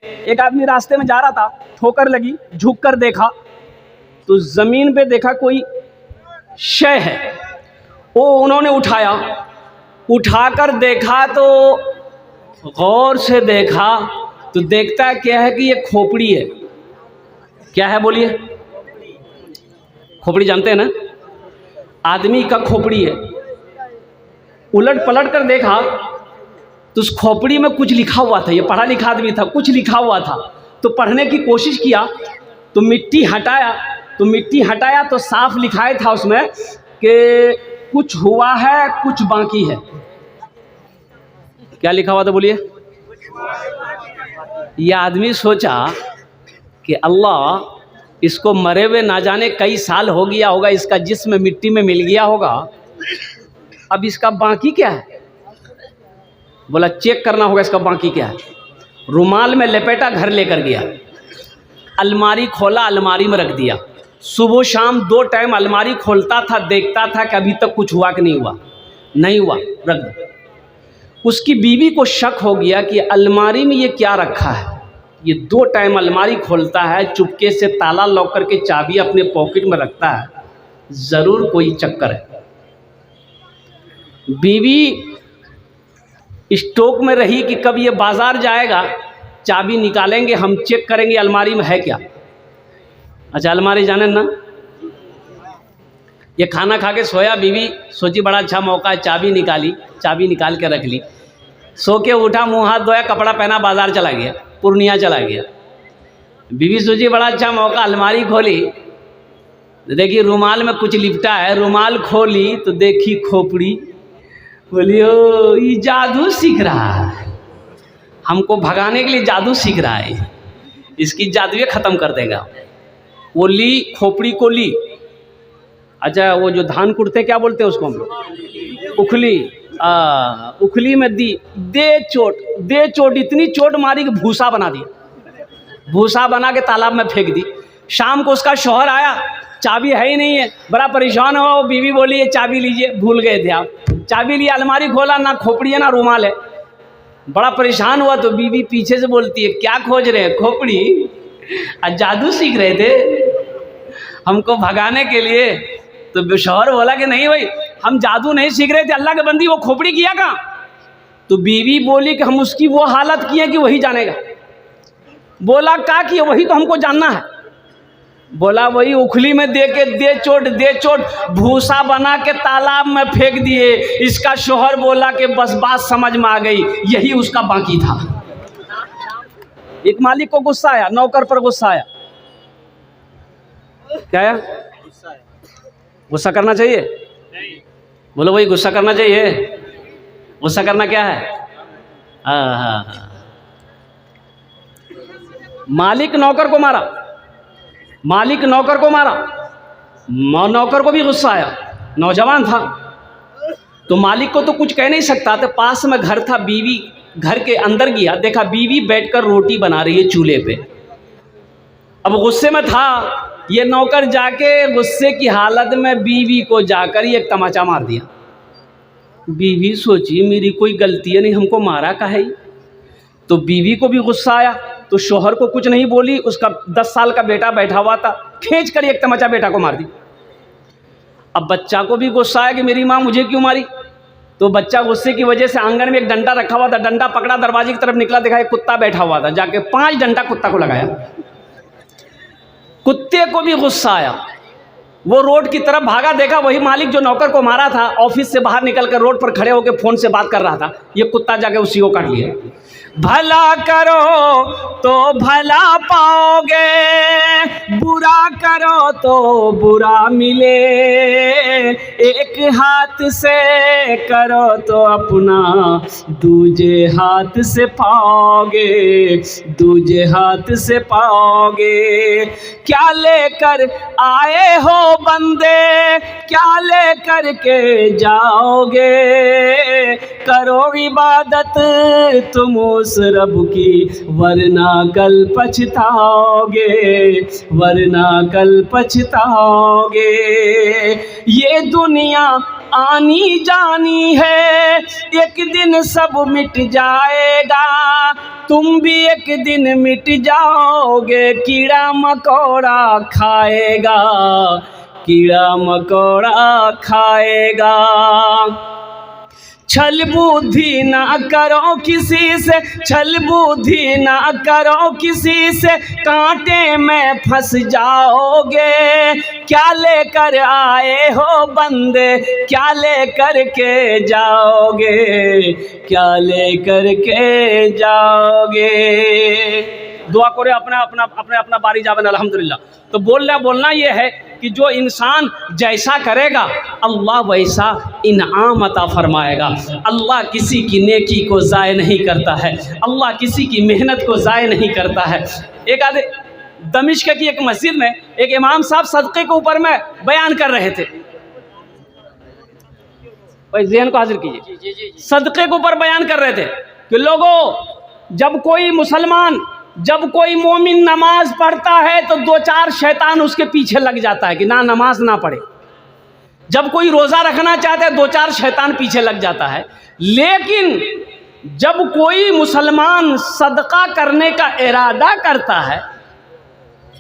एक आदमी रास्ते में जा रहा था, ठोकर लगी, झुक कर देखा तो जमीन पे देखा कोई शय है। वो उन्होंने उठाया, उठाकर देखा तो गौर से देखा तो देखता क्या है कि ये खोपड़ी है। क्या है बोलिए? खोपड़ी जानते हैं ना, आदमी का खोपड़ी है। उलट पलट कर देखा तो उस खोपड़ी में कुछ लिखा हुआ था। ये पढ़ा लिखा आदमी था, कुछ लिखा हुआ था। तो पढ़ने की कोशिश किया तो मिट्टी हटाया तो साफ लिखाया था उसमें कि कुछ हुआ है, कुछ बाकी है। क्या लिखा हुआ था बोलिए? ये आदमी सोचा कि अल्लाह, इसको मरे हुए ना जाने कई साल हो गया होगा, इसका जिस्म मिट्टी में मिल गया होगा, अब इसका बाकी क्या है? बोला चेक करना होगा इसका बाकी क्या है। रुमाल में लपेटा, घर लेकर गया, अलमारी खोला, अलमारी में रख दिया। सुबह शाम 2 टाइम अलमारी खोलता था, देखता था कि अभी तक कुछ हुआ कि नहीं हुआ। नहीं हुआ, रख दो। उसकी बीवी को शक हो गया कि अलमारी में ये क्या रखा है। ये 2 टाइम अलमारी खोलता है, चुपके से ताला लॉक करके चाबी अपने पॉकेट में रखता है, ज़रूर कोई चक्कर है। बीवी स्टॉक में रही कि कब ये बाजार जाएगा, चाबी निकालेंगे, हम चेक करेंगे अलमारी में है क्या। अच्छा, अलमारी जाने ना, ये खाना खा के सोया, बीवी सोची बड़ा अच्छा मौका है, चाबी निकाली, चाबी निकाल के रख ली। सो के उठा, मुंह हाथ धोया, कपड़ा पहना, बाजार चला गया, पूर्णिया चला गया। बीवी सोची बड़ा अच्छा मौका, अलमारी खोली, देखी रुमाल में कुछ लिपटा है। रुमाल खोली तो देखी खोपड़ी। बोली ओ, ये जादू सीख रहा है, हमको भगाने के लिए जादू सीख रहा है, इसकी जादुए ख़त्म कर देगा। वो ली, खोपड़ी को ली। अच्छा, वो जो धान कुटते क्या बोलते हैं उसको हम लोग? उखली। उखली में दी, दे चोट, इतनी चोट मारी कि भूसा बना दिया। भूसा बना के तालाब में फेंक दी। शाम को उसका शौहर आया, चाबी है ही नहीं है, बड़ा परेशान हुआ। वो बीवी बोली ये चाबी लीजिए, भूल गए थे आप। चाबी लिया, अलमारी खोला, ना खोपड़ी है ना रुमाल है। बड़ा परेशान हुआ तो बीवी पीछे से बोलती है क्या खोज रहे हैं? खोपड़ी। जादू सीख रहे थे हमको भगाने के लिए। तो शौहर बोला कि नहीं भाई, हम जादू नहीं सीख रहे थे, अल्लाह के बंदी, वो खोपड़ी किया कहाँ? तो बीवी बोली कि हम उसकी वो हालत किए कि वही जानेगा। बोला क्या किया? वही तो हमको जानना है। बोला वही उखली में दे के दे चोट भूसा बना के तालाब में फेंक दिए। इसका शौहर बोला कि बस बात समझ में आ गई, यही उसका बाकी था। एक मालिक को गुस्सा आया, नौकर पर गुस्सा आया। क्या आया? गुस्सा करना चाहिए? बोलो भाई, गुस्सा करना चाहिए? गुस्सा करना क्या है? हाँ। मालिक नौकर को मारा, नौकर को भी गुस्सा आया। नौजवान था तो मालिक को तो कुछ कह नहीं सकता था। पास में घर था, बीवी घर के अंदर गया, देखा बीवी बैठकर रोटी बना रही है चूल्हे पे। अब गुस्से में था, ये नौकर जाके गुस्से की हालत में बीवी को जाकर एक तमाचा मार दिया। बीवी सोची मेरी कोई गलती है नहीं, हमको मारा काहे? तो बीवी को भी गुस्सा आया तो शौहर को कुछ नहीं बोली। उसका 10 साल का बेटा बैठा हुआ था, खींच कर एक तमाचा बेटा को मार दी। अब बच्चा को भी गुस्सा आया कि मेरी माँ मुझे क्यों मारी। तो बच्चा गुस्से की वजह से आंगन में एक डंडा रखा हुआ था, डंडा पकड़ा, दरवाजे की तरफ निकला, देखा एक कुत्ता बैठा हुआ था, जाके 5 डंडा कुत्ता को लगाया। कुत्ते को भी गुस्सा आया, वो रोड की तरफ भागा, देखा वही मालिक जो नौकर को मारा था ऑफिस से बाहर निकल कर रोड पर खड़े होकर फोन से बात कर रहा था। ये कुत्ता जाके उसी को काट लिया। भला करो तो भला पाओगे, बुरा करो तो बुरा मिले। एक हाथ से करो तो अपना दूजे हाथ से पाओगे, दूजे हाथ से पाओगे। क्या लेकर आए हो बंदे, क्या लेकर के जाओगे। करो इबादत तुम उस रब की, वरना कल पछताओगे, वरना कल पछताओगे। ये दुनिया आनी जानी है, एक दिन सब मिट जाएगा, तुम भी एक दिन मिट जाओगे, कीड़ा मकोड़ा खाएगा, कीड़ा मकोड़ा खाएगा। छल बुद्धि ना करो किसी से, छल बुद्धि ना करो किसी से, कांटे में फंस जाओगे। क्या लेकर आए हो बंदे, क्या लेकर के जाओगे, क्या लेकर के जाओगे। दुआ करे अपना बारी जावन अल्हम्दुलिल्लाह। तो बोलना ये है कि जो इंसान जैसा करेगा अल्लाह वैसा इनाम अता फरमाएगा। अल्लाह किसी की नेकी को ज़ाय नहीं करता है, अल्लाह किसी की मेहनत को ज़ाय नहीं करता है। एक आधे दमिश्क की एक मस्जिद में एक इमाम साहब सदक़े के ऊपर में बयान कर रहे थे, भाई ज़हन को हाजिर कीजिए। सदक़े के ऊपर बयान कर रहे थे कि लोगों, जब कोई मुसलमान, जब कोई मोमिन नमाज पढ़ता है तो दो चार शैतान उसके पीछे लग जाता है कि ना नमाज ना पढ़े। जब कोई रोज़ा रखना चाहता है दो चार शैतान पीछे लग जाता है। लेकिन जब कोई मुसलमान सदका करने का इरादा करता है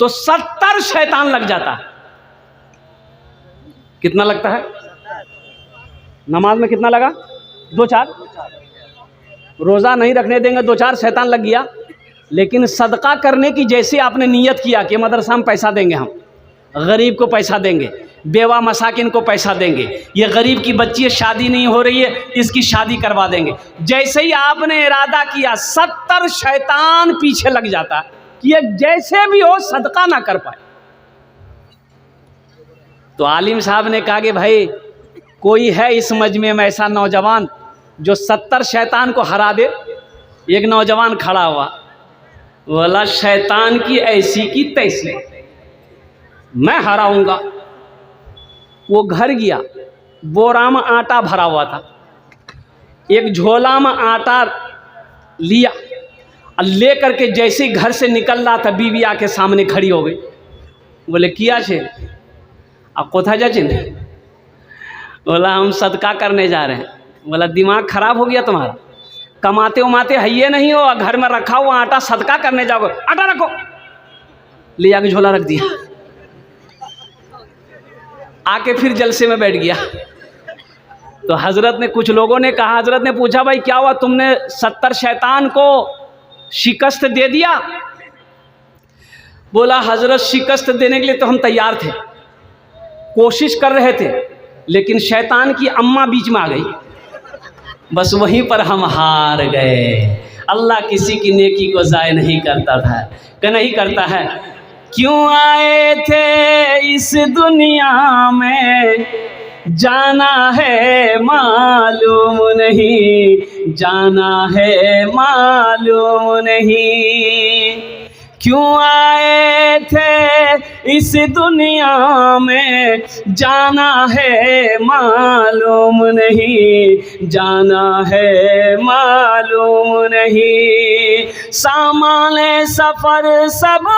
तो 70 शैतान लग जाता है। कितना लगता है? नमाज में कितना लगा? दो चार। रोज़ा नहीं रखने देंगे दो चार शैतान लग गया। लेकिन सदका करने की जैसे आपने नियत किया कि मदरसा में पैसा देंगे, हम गरीब को पैसा देंगे, बेवा मसाकिन को पैसा देंगे, ये गरीब की बच्ची शादी नहीं हो रही है इसकी शादी करवा देंगे, जैसे ही आपने इरादा किया 70 शैतान पीछे लग जाता कि ये जैसे भी हो सदका ना कर पाए। तो आलिम साहब ने कहा कि भाई कोई है इस मजमे में ऐसा नौजवान जो 70 शैतान को हरा दे। एक नौजवान खड़ा हुआ, बोला शैतान की ऐसी की तैसी मैं हराऊंगा। वो घर गया, बोरा में आटा भरा हुआ था, एक झोला में आटा लिया और ले करके जैसे घर से निकल रहा था बीवी आके सामने खड़ी हो गई। बोले किया छे आप कोथा जा चिन? बोला हम सदका करने जा रहे हैं। बोला दिमाग खराब हो गया तुम्हारा, कमाते उमाते है ये नहीं हो, घर में रखा हुआ आटा सदका करने जाओगे, आटा रखो। ले आके झोला रख दिया, आके फिर जलसे में बैठ गया। तो हजरत ने, कुछ लोगों ने कहा, हजरत ने पूछा भाई क्या हुआ, तुमने 70 शैतान को शिकस्त दे दिया? बोला हजरत शिकस्त देने के लिए तो हम तैयार थे, कोशिश कर रहे थे, लेकिन शैतान की अम्मा बीच में आ गई, बस वहीं पर हम हार गए। अल्लाह किसी की नेकी को ज़ाय नहीं करता था, कि नहीं करता है। क्यों आए थे इस दुनिया में जाना है मालूम नहीं, जाना है मालूम नहीं। क्यों आए थे इस दुनिया में जाना है मालूम नहीं, जाना है मालूम नहीं। सामान सफ़र सब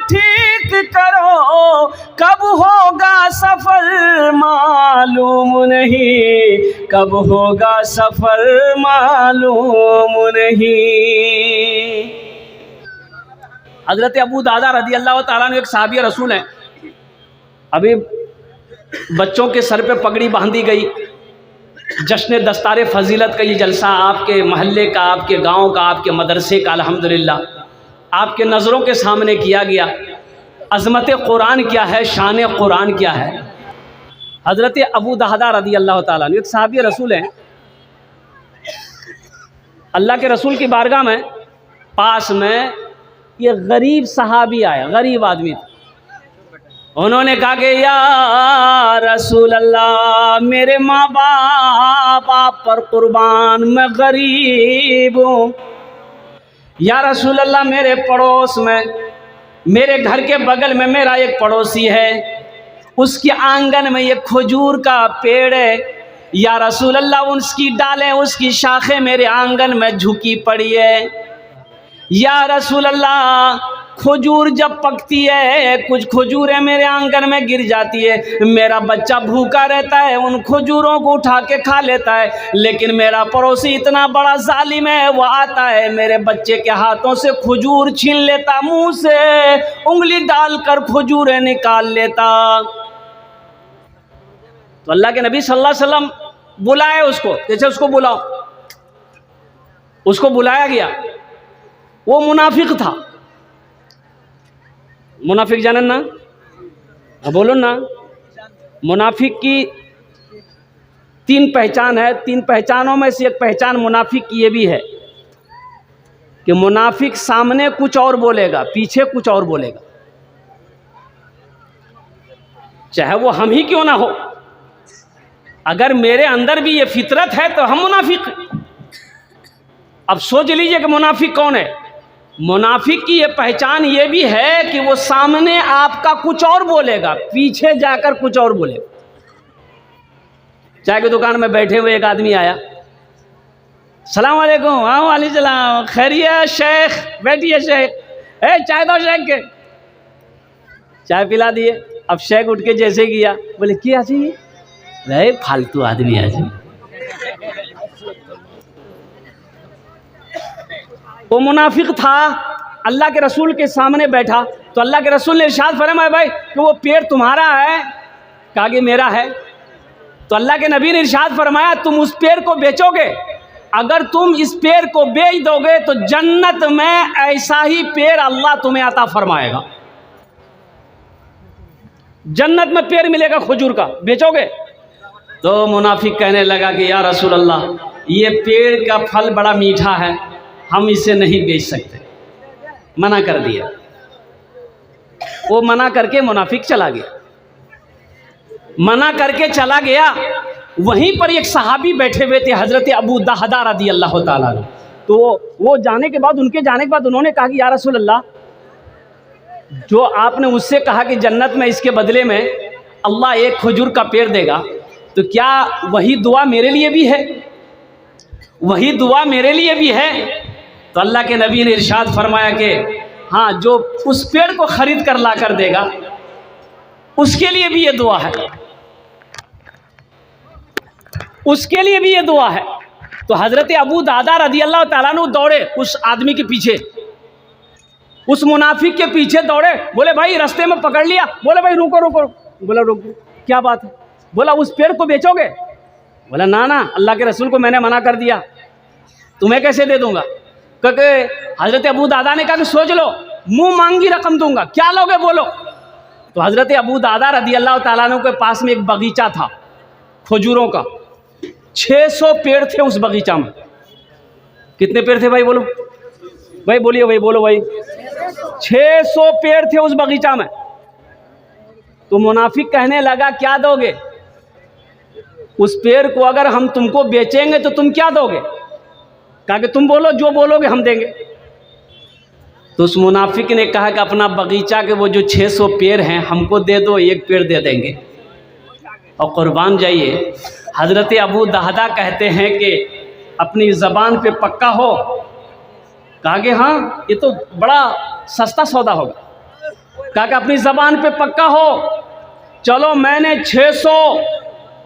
ठीक करो, कब होगा सफ़र मालूम नहीं, कब होगा सफ़र मालूम नहीं। हज़रत अबू दादा रज़ी अल्लाह ताला अन्हु एक सहाबी रसूल हैं। अभी बच्चों के सर पे पगड़ी बांधी गई, जश्न दस्तार फजीलत का ये जलसा आपके महल्ले का, आपके गांव का, आपके मदरसे का अल्हम्दुलिल्लाह आपके नज़रों के सामने किया गया। अज़मत कुरान क्या है, शान कुरान क्या है। हज़रत अबू दादा रज़ी अल्लाह ताला अन्हु एक सहाबी रसूल हैं। अल्लाह के रसूल की बारगाह में पास में ये गरीब सहाबी आया, गरीब आदमी था। उन्होंने कहा कि या रसूल अल्लाह, मेरे माँ बाप आप पर कुर्बान, मैं गरीब हूँ। या रसूल अल्लाह, मेरे पड़ोस में, मेरे घर के बगल में मेरा एक पड़ोसी है, उसके आंगन में एक खजूर का पेड़ है। या रसूल अल्लाह, उसकी डालें, उसकी शाखें मेरे आंगन में झुकी पड़ी है। या रसूल अल्लाह, खजूर जब पकती है, कुछ खजूरें मेरे आंगन में गिर जाती है, मेरा बच्चा भूखा रहता है, उन खजूरों को उठा के खा लेता है, लेकिन मेरा पड़ोसी इतना बड़ा जालिम है, वो आता है मेरे बच्चे के हाथों से खजूर छीन लेता, मुंह से उंगली डालकर खजूरें निकाल लेता। तो अल्लाह के नबी सल्लल्लाहु अलैहि वसल्लम बुलाए उसको, जैसे उसको बुलाओ, उसको बुलाया गया। वो मुनाफिक था। मुनाफिक जानन ना, बोलो ना। मुनाफिक की 3 पहचान है। 3 पहचानों में से एक पहचान मुनाफिक की ये भी है कि मुनाफिक सामने कुछ और बोलेगा, पीछे कुछ और बोलेगा, चाहे वो हम ही क्यों ना हो। अगर मेरे अंदर भी ये फितरत है तो हम मुनाफिक हैं। अब सोच लीजिए कि मुनाफिक कौन है। मुनाफिक की ये पहचान ये भी है कि वो सामने आपका कुछ और बोलेगा, पीछे जाकर कुछ और बोलेगा। चाय की दुकान में बैठे हुए एक आदमी आया, सलाम वालेकुम। हाँ वालेकुम सलाम, खैरियत शेख, बैठिए शेख, चाय दो शेख के। चाय पिला दिए। अब शेख उठ के जैसे गया, बोले क्या चाहिए? नहीं, फालतू आदमी है जी। वो मुनाफिक था, अल्लाह के रसूल के सामने बैठा तो अल्लाह के रसूल ने इरशाद फरमाया भाई कि वो पेड़ तुम्हारा है? कहा कि मेरा है। तो अल्लाह के नबी ने इरशाद फरमाया तुम उस पेड़ को बेचोगे? अगर तुम इस पेड़ को बेच दोगे तो जन्नत में ऐसा ही पेड़ अल्लाह तुम्हें अता फरमाएगा। जन्नत में पेड़ मिलेगा खजूर का, बेचोगे? तो मुनाफिक कहने लगा कि या रसूल अल्लाह, ये पेड़ का फल बड़ा मीठा है, हम इसे नहीं बेच सकते। मना कर दिया। वो मना करके मुनाफिक चला गया। मना करके चला गया। वहीं पर एक सहाबी बैठे हुए थे, हज़रत अबू दहदा रदी अल्लाह ताला अन्हु। तो वो जाने के बाद, उनके जाने के बाद उन्होंने कहा कि या रसूल अल्लाह, जो आपने उससे कहा कि जन्नत में इसके बदले में अल्लाह एक खजूर का पेड़ देगा, तो क्या वही दुआ मेरे लिए भी है? वही दुआ मेरे लिए भी है? तो अल्लाह के नबी ने इरशाद फरमाया कि हाँ, जो उस पेड़ को खरीद कर ला कर देगा उसके लिए भी ये दुआ है, उसके लिए भी ये दुआ है। तो हज़रत अबू दादा रदी अल्लाह ताला अन्हु दौड़े उस आदमी के पीछे, उस मुनाफिक के पीछे दौड़े। बोले भाई रास्ते में पकड़ लिया। बोले भाई रुको रुको। बोला रुको, क्या बात है? बोला उस पेड़ को बेचोगे? बोला ना ना, अल्लाह के रसूल को मैंने मना कर दिया, तुम्हें कैसे दे दूंगा? क्योंकि हज़रत अबू दादा ने कहा कि सोच लो, मुंह मांगी रकम दूंगा, क्या लोगे बोलो। तो हज़रत अबू दादा रदी अल्लाह ताला अन्हु के पास में एक बगीचा था खजूरों का। 600 पेड़ थे उस बगीचा में। कितने पेड़ थे भाई बोलो? भाई बोलिए भाई, बोलो भाई। 600 पेड़ थे उस बगीचा में। तो मुनाफिक कहने लगा क्या दोगे? उस पेड़ को अगर हम तुमको बेचेंगे तो तुम क्या दोगे? कहा कि तुम बोलो, जो बोलोगे हम देंगे। तो उस मुनाफिक ने कहा कि अपना बगीचा के वो जो 600 पेड़ हैं हमको दे दो, एक पेड़ दे देंगे। और कुर्बान जाइए, हज़रत अबू दहदा कहते हैं कि अपनी ज़बान पे पक्का हो। कहा कि हाँ, ये तो बड़ा सस्ता सौदा होगा। कहा कि अपनी ज़बान पे पक्का हो, चलो मैंने 600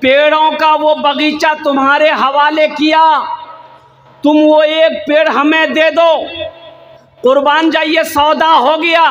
पेड़ों का वो बगीचा तुम्हारे हवाले किया, तुम वो एक पेड़ हमें दे दो। कुर्बान जाइए, सौदा हो गया।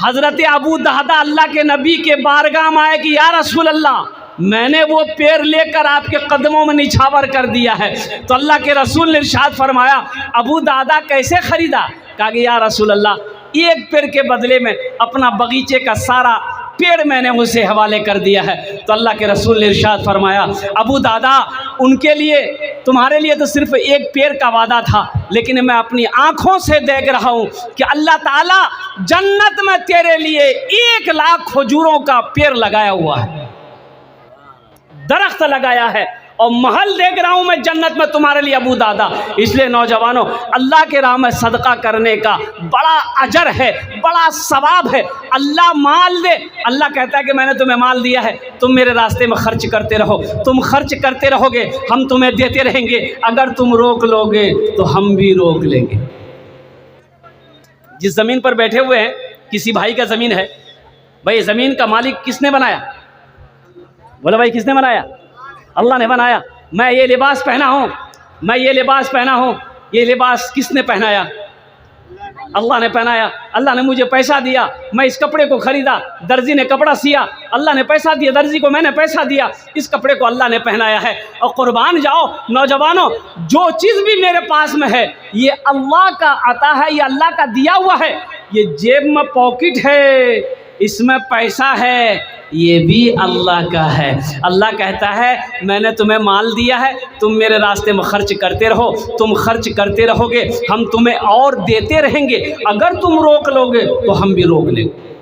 हज़रत अबू दहदा अल्लाह के नबी के बारगाह में आए कि या रसूल अल्लाह, मैंने वो पेड़ लेकर आपके कदमों में निछावर कर दिया है। तो अल्लाह के रसूल ने इरशाद फरमाया, अबू दादा कैसे ख़रीदा? कहा कि या रसूल अल्लाह, एक पेड़ के बदले में अपना बगीचे का सारा पेड़ मैंने उसे हवाले कर दिया है। तो अल्लाह के रसूल ने इरशाद फरमाया, अबू दादा, उनके लिए, तुम्हारे लिए तो सिर्फ एक पेड़ का वादा था, लेकिन मैं अपनी आँखों से देख रहा हूँ कि अल्लाह ताला जन्नत में तेरे लिए 1 लाख खजूरों का पेड़ लगाया हुआ है, दरख्त लगाया है, और महल देख रहा हूँ मैं जन्नत में तुम्हारे लिए अबू दादा। इसलिए नौजवानों, अल्लाह के राह में सदका करने का बड़ा अजर है, बड़ा सवाब है। अल्लाह माल दे, अल्लाह कहता है कि मैंने तुम्हें माल दिया है, तुम मेरे रास्ते में खर्च करते रहो। तुम खर्च करते रहोगे, हम तुम्हें देते रहेंगे। अगर तुम रोक लोगे तो हम भी रोक लेंगे। जिस ज़मीन पर बैठे हुए हैं किसी भाई का ज़मीन है, भाई ज़मीन का मालिक किसने बनाया? बोले भाई किसने बनाया? अल्लाह ने बनाया। मैं ये लिबास पहना हूँ, मैं ये लिबास पहना हूँ, ये लिबास किसने पहनाया? अल्लाह ने पहनाया। अल्लाह ने मुझे पैसा दिया, मैं इस कपड़े को ख़रीदा, दर्जी ने कपड़ा सिया, अल्लाह ने पैसा दिया, दर्जी को मैंने पैसा दिया, इस कपड़े को अल्लाह ने पहनाया है। और कुर्बान जाओ नौजवानों, जो चीज़ भी मेरे पास में है ये अल्लाह का अता है, ये अल्लाह का दिया हुआ है। ये जेब में पॉकेट है, इसमें पैसा है, ये भी अल्लाह का है। अल्लाह कहता है मैंने तुम्हें माल दिया है, तुम मेरे रास्ते में खर्च करते रहो, तुम खर्च करते रहोगे, हम तुम्हें और देते रहेंगे। अगर तुम रोक लोगे तो हम भी रोक लेंगे।